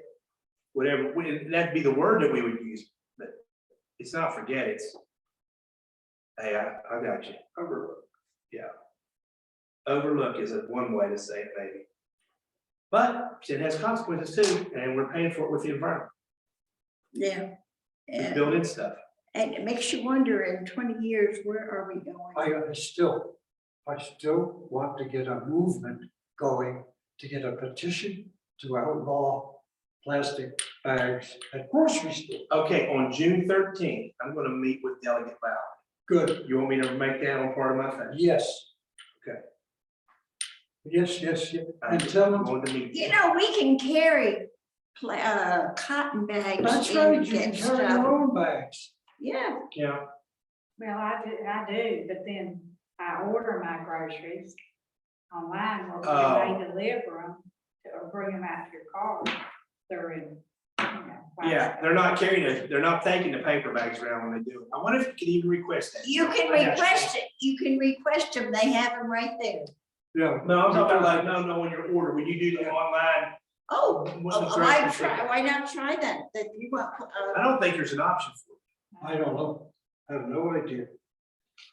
whatever, that'd be the word that we would use, but it's not forget, it's, hey, I got you. Overlook. Yeah. Overlook is one way to say it, maybe. But sin has consequences too, and we're paying for it with the environment, Yeah. with building stuff. And it makes you wonder, in 20 years, where are we going? I still want to get a movement going to get a petition to outlaw plastic bags at grocery stores. Okay, on June 13th, I'm gonna meet with Delegate Bauer. Good, You want me to make that on part of my thing? yes. Okay. Yes, and tell them, I'm going to meet. You know, we can carry cotton bags that's in right, and you can get carry stuff. your own bags. Yeah, Yeah, Well, I do, but then I order my groceries online, or they deliver them, or bring them out to your car. They're in, yeah, they're not taking the paper bags around when they do it. I wonder if you can even request that. you can request it. You can request them. They have them right there. Yeah. No, I'm talking about like, no, when you order, when you do the online, Oh, What's the why grocery try? store? Why not try that? That you want? I don't think there's an option for it. I don't know, I have no idea.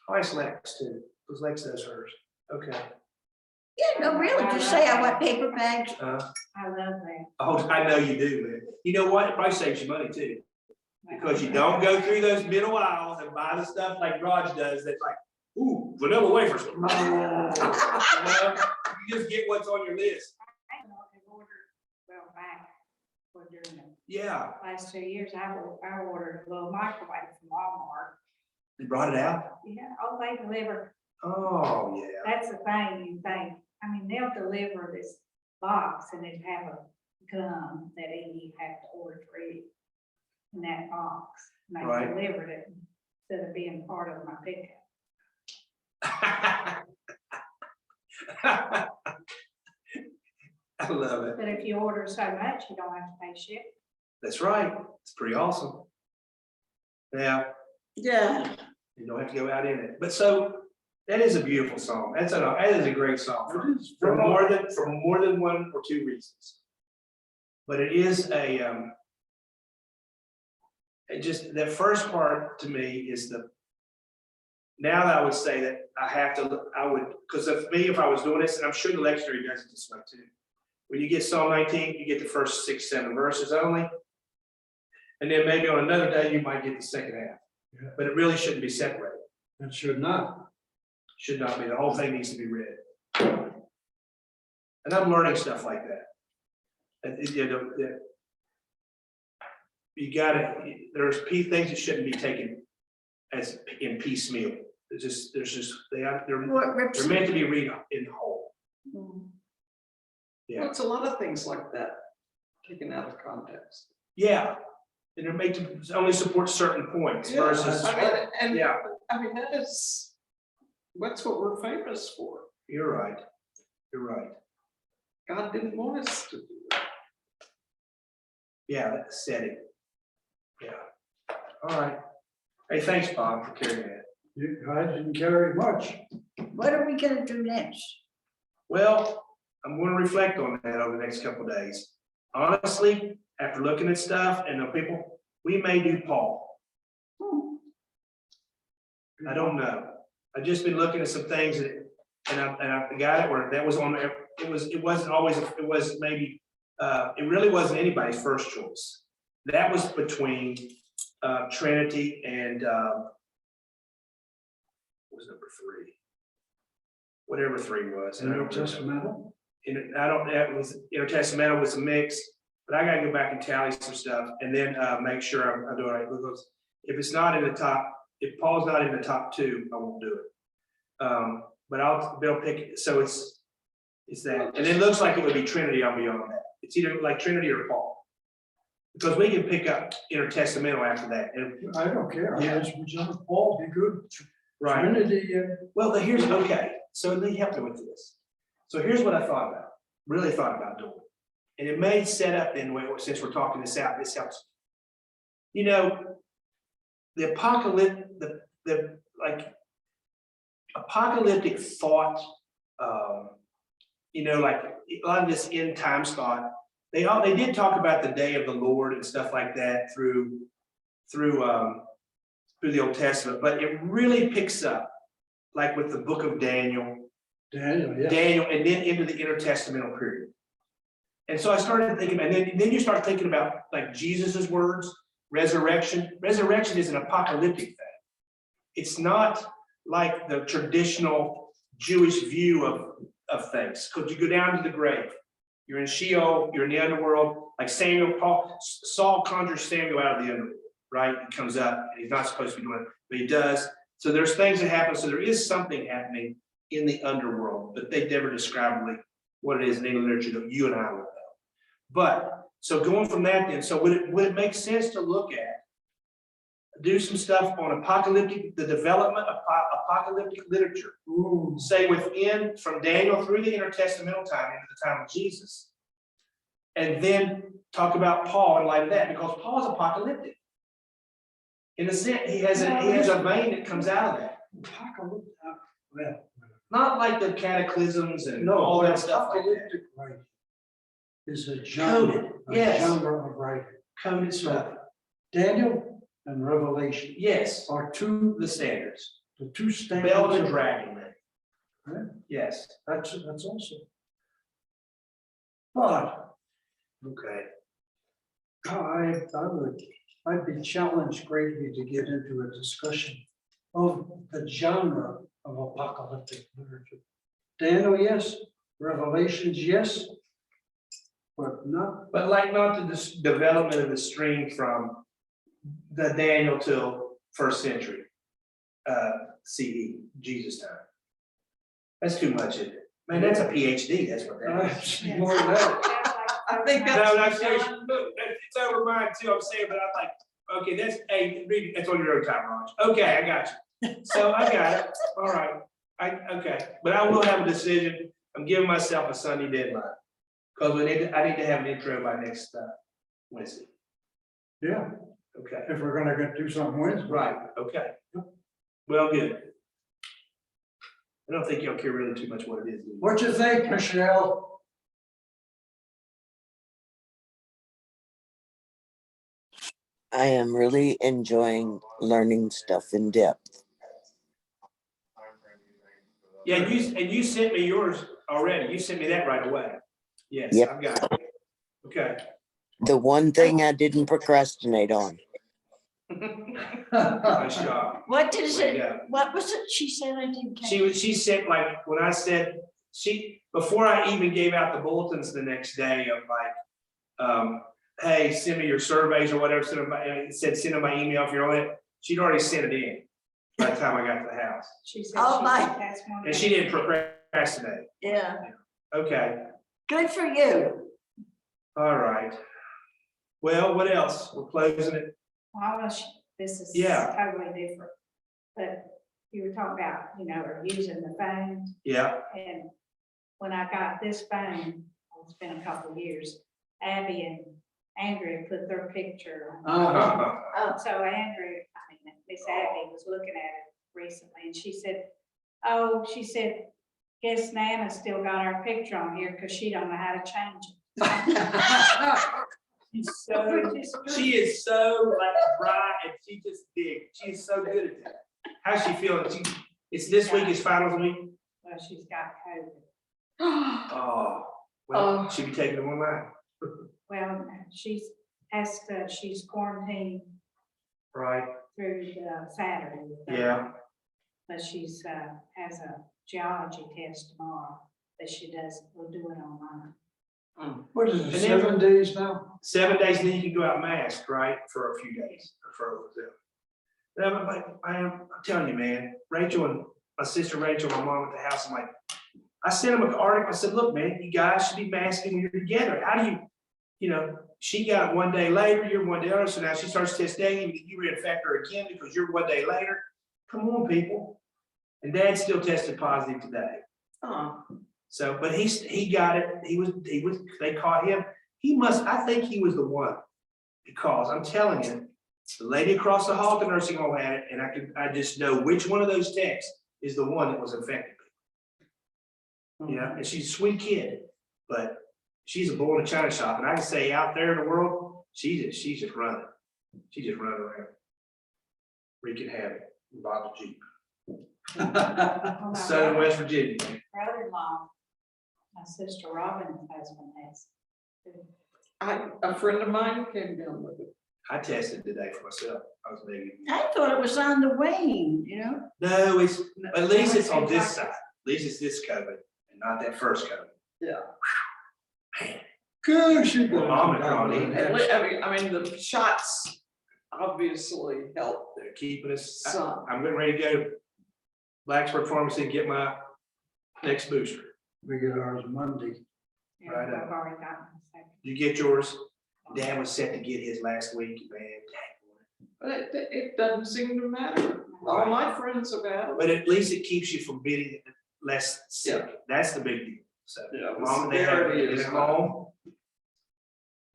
I asked Lex too, because Lex does hers. Okay. Yeah, no, really. Just say I want paper bags. I love that. Oh, I know you do, man. You know what? It probably saves you money too, because you don't go through those middle aisles and buy the stuff like Raj does. That's like, ooh, vanilla wafers. You know, you just get what's on your list. I ordered, well, back, for during the Yeah, last 2 years, I ordered a little microwave from Walmart. they brought it out. Yeah, oh, they deliver, Oh, yeah. that's the thing, you think, I mean, they'll deliver this box and it have a gum that you have to order for it in that box. And they Right. delivered it instead of being part of my pickup. I love it. But if you order so much, you don't have to pay shipping. That's right. It's pretty awesome. Now, Yeah. you don't have to go out in it. But so that is a beautiful song. That is a great song for more than one or two reasons. But it is it just, the first part to me is now that I would say that I would, because of me, if I was doing this, and I'm sure the lectionary does it this way too. When you get Psalm 19, you get the first 6, 7 verses only. And then maybe on another day, you might get the second half. Yeah. But it really shouldn't be separated. It should not. Should not be. The whole thing needs to be read. And I'm learning stuff like that. You gotta, there's things that shouldn't be taken as in piecemeal. There's just, they're What rips? meant to be read in whole. Mm. Yeah. Well, it's a lot of things like that, taken out of context. Yeah, and they're made to only support certain points versus, I mean, and, yeah, I mean, that's what we're famous for. you're right. You're right. God didn't want us to do it. Yeah, that said it. Yeah. All right. Hey, thanks, Bob, for carrying that. I didn't carry much. What are we gonna do next? Well, I'm going to reflect on that over the next couple of days. Honestly, after looking at stuff and the people, we may do Paul. I don't know. I've just been looking at some things that, and I got it where that was on, it wasn't always, it was maybe, it really wasn't anybody's first choice. That was between Trinity and what was number 3? Whatever 3 was. And I don't remember. Intertestamental? I don't, that was intertestamental was a mix, but I gotta go back and tally some stuff and then make sure I'm doing it, because if it's not in the top, if Paul's not in the top 2, I won't do it. But they'll pick it, so it's that, and it looks like it would be Trinity on beyond that. It's either like Trinity or Paul. Because we can pick up intertestamental after that, and I don't care. Yeah. Whichever Paul be good. right. Trinity, Well, here's, okay, so they helped me with this. So here's what I thought about, really thought about doing. And it may set up in, since we're talking this out, this helps. You know, the apocalypse, the like apocalyptic thought, you know, like a lot of this end times thought, they did talk about the day of the Lord and stuff like that through the Old Testament, but it really picks up like with the book of Daniel, Daniel, yeah. and then into the intertestamental period. And so I started thinking, and then you start thinking about like Jesus's words, resurrection. Resurrection is an apocalyptic thing. It's not like the traditional Jewish view of things. Because you go down to the grave, you're in Sheol, you're in the underworld, like Saul conjures Samuel out of the underworld, right? He comes up, and he's not supposed to be doing it, but he does. So there's things that happen. So there is something happening in the underworld, but they never describe really what it is in any literature that you and I would know. But so going from that, then, so would it make sense to look at, do some stuff on the development of apocalyptic literature, Ooh, say within from Daniel through the intertestamental time into the time of Jesus, and then talk about Paul in light of that, because Paul's apocalyptic. In a sense, he has a vein that comes out of that. apocalyptic, well, Not like the cataclysms and no, all that stuff like that. apocalyptic writing is a genre, Coded, yes. genre of writing. Coded stuff. Daniel and Revelation Yes, are the standards. the two standards. Bell and of- dragon. Right. Yes, That's also. But okay. I'd be challenged greatly to get into a discussion of the genre of apocalyptic literature. Daniel, yes, Revelations, yes, but not, But like not the development of the stream from the Daniel till 1st century CE, Jesus time. That's too much, isn't it? Man, that's a PhD, that's what that is. more than that. I think No, that's- not serious. Look, it's over mine too, I'm saying, but I'm like, okay, that's on your own time, Raj. Okay, I got you. So I got it, all right. Okay, but I will have a decision. I'm giving myself a Sunday deadline. Because I need to have an intro by next Wednesday. Yeah, Okay, if we're gonna do something Wednesday. right, okay. Well, good. I don't think y'all care really too much what it is. do you? What you think, Michelle? I am really enjoying learning stuff in depth. Yeah, and you sent me yours already. You sent me that right away. Yes, Yep. I've got it. Okay. The one thing I didn't procrastinate on. Nice job. What Way is to it? go. What was it she said I didn't catch? She said, like, when I said, before I even gave out the bulletins the next day of like, hey, send me your surveys or whatever, send them by email if you're on it. She'd already sent it in by the time I got to the house. She said Oh, my. that's one. And she didn't procrastinate. Yeah, Okay, good for you. all right. Well, what else? We're closing it. This is Yeah. totally different. But you were talking about, or using the phone, Yeah, and when I got this phone, it's been a couple of years, Abby and Andrea put their picture on. So Miss Abby was looking at it recently, and she said, guess Nana's still got our picture on here, because she don't know how to change it. she is so like dry and she just dig. She is so good at that. How's she feeling? It's this week is finals week. Well, she's got COVID. Oh, well, Oh. she'll be taking them online. Well, she's quarantined Right, through Saturday. yeah. But she's, has a geology test tomorrow that we'll do it online. What is And it, then- 7 days now? 7 days, and then you can go out masked, right, for a few days, or for a little. I'm telling you, man, Rachel and my sister Rachel, my mom at the house, I sent them an article, I said, look, man, you guys should be masking when you're together. How do you, she got it 1 day later, you're 1 day later, so now she starts testing, you reinfect her again because you're 1 day later. Come on, people. And Dad still tested positive today. Oh, So, but he got it, they caught him. I think he was the one, because I'm telling you, the lady across the hall at the nursing home had it, and I just know which one of those texts is the one that was infected. And she's a sweet kid, but she's a bull in a china shop, and I can say out there in the world, she's just running. She's just running around. Wreaking havoc, Bob the Jeep. Well, my Southern West Virginia. brother-in-law, my sister Robin's husband has. a friend of mine came down with it. I tested today for myself. I was negative. I thought it was on the wane, No, at least it's on this side. At least it's this COVID and not that first COVID. Yeah. Man, Gosh, you Well, Omicron, I mean, the shots obviously helped they're keeping us. some. I'm getting ready to go to Blacksburg Pharmacy and get my next booster. We get ours Monday. Right on. I've already gotten the second. You get yours? Dad was set to get his last week, man. But it doesn't seem to matter. All my friends have had it. But at least it keeps you from getting less sick. That's the big deal. So, Yeah, the Mom and Dad severity get is it home.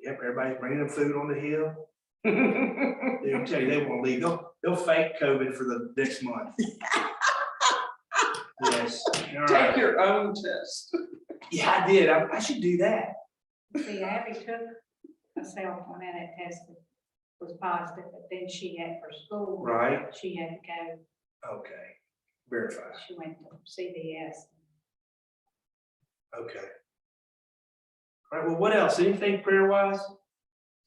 Yep, everybody's bringing them food on the hill. They'll tell you they won't leave. They'll fake COVID for the next month. Yes. All Take right. your own test. Yeah, I did. I should do that. See, Abby took herself when that tested, was positive, but then she had for school. Right. She had to go, Okay. Verify. she went to CVS. Okay. All right, well, what else? Anything prayer wise?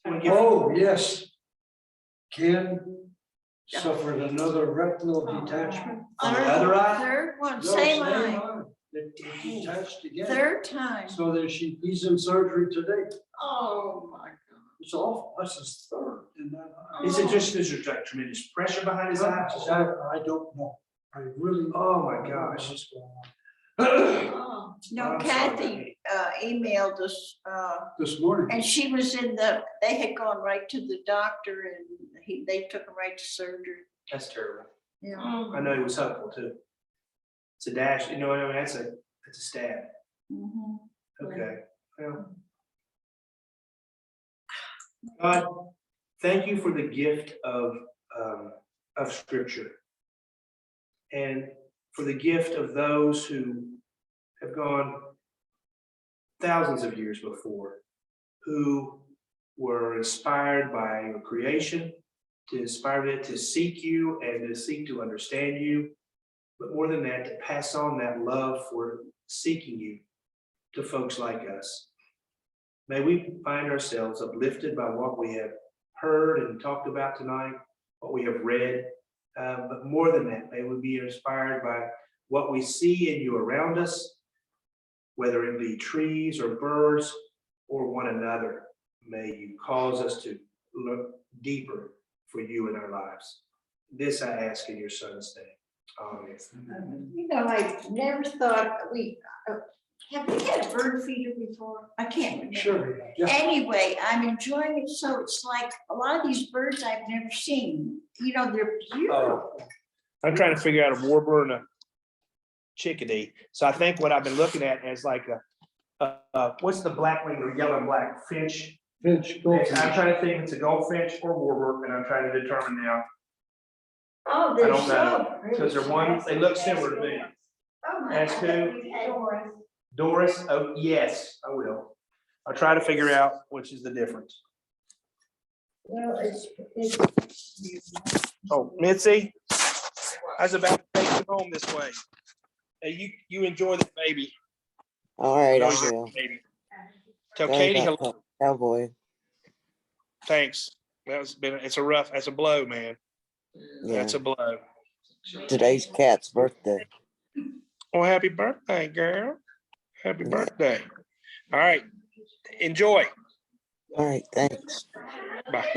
Oh, yes. Ken suffered another retinal detachment. On the other eye? Third one, No, same eye, It detached again. third time. So that he's in surgery today. Oh, my God. It's awful. That's his third in that eye. Is it just there's like tremendous pressure behind his eyes? I don't know. I really. Oh, my don't know gosh. what's going on. Oh, No, I'm sorry, Kathy emailed us, This morning. and she was they had gone right to the doctor and they took her right to surgery. That's terrible. Yeah. I know he was hopeful too. It's a dash, that's a stab. Mhm. Okay, well. God, thank you for the gift of scripture. And for the gift of those who have gone thousands of years before, who were inspired by your creation, to inspire it to seek you and to seek to understand you, but more than that, to pass on that love for seeking you to folks like us. May we find ourselves uplifted by what we have heard and talked about tonight, what we have read, but more than that, may we be inspired by what we see in you around us, whether it be trees or birds or one another. May you cause us to look deeper for you in our lives. This I ask in your Son's name. Amen. I never thought Have we had a bird feeder before? I can't remember. Sure, yeah. Anyway, I'm enjoying it, so it's like a lot of these birds I've never seen, you know, they're beautiful. I'm trying to figure out a warbler and a chickadee. So I think what I've been looking at is like what's the black wing or yellow and black finch? Finch, I'm goldfinch. trying to think it's a goldfinch or warbler, and I'm trying to determine now. Oh, I they're don't know, so pretty. because they're one, they look similar to me. Oh, my Ask God. who? Doris, oh, yes, I will. I'll try to figure out which is the difference. Well, it's. Oh, Mitzi, I was about to take you home this way. Hey, you enjoy the baby. All right, I Enjoy your will. baby. Tell Sorry Katie about hello. that, Cowboy. Thanks. It's a blow, man. Yeah, That's a blow. today's cat's birthday. Well, happy birthday, girl. Happy Yeah. birthday. All right. Enjoy. All right, thanks. Bye. You